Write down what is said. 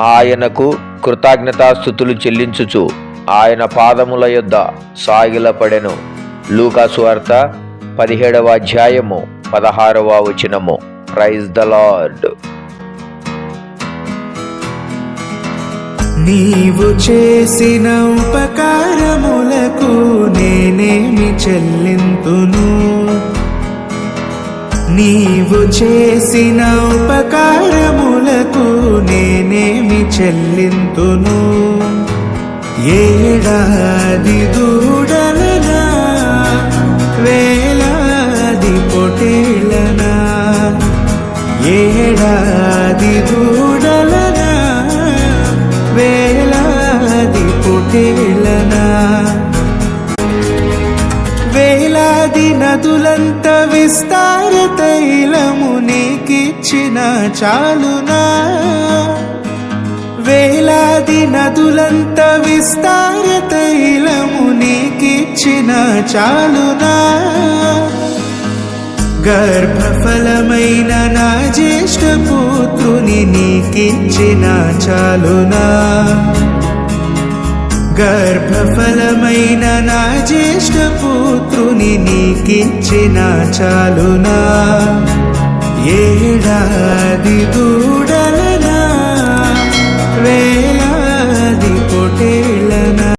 ఆయనకు కృతజ్ఞతాస్తుతులు చెల్లించుచు ఆయన పాదముల యొద్ద సాగిలపడెను. లూకా సువార్త 17వ అధ్యాయము 16వ వచనము. Praise the lord. నీవు చేసిన ఉపకారములకు నేనేమి చెల్లింతును? నీవు చేసిన ఉపకారములకు నేనేమి చెల్లింతును? ఏడాది దూడలనా, వేలాది పొటేళ్లనా, ఏడాది దూడలనా, వేలాది పొటేళ్లనా, వేలాది నదులంత విస్తార తైలము నీకిచ్చిన చాలునా? వేలాది నదులంత విస్తార తైలము నీకిచ్చిన చాలునా? గర్భఫలమైన నా జ్యేష్ఠ పుత్రుని నీకిచ్చిన చాలునా? గర్భఫలమైన నా జ్యేష్ఠ పుత్రుని నీకిచ్చిన చాలునా? ఏడాది దూడల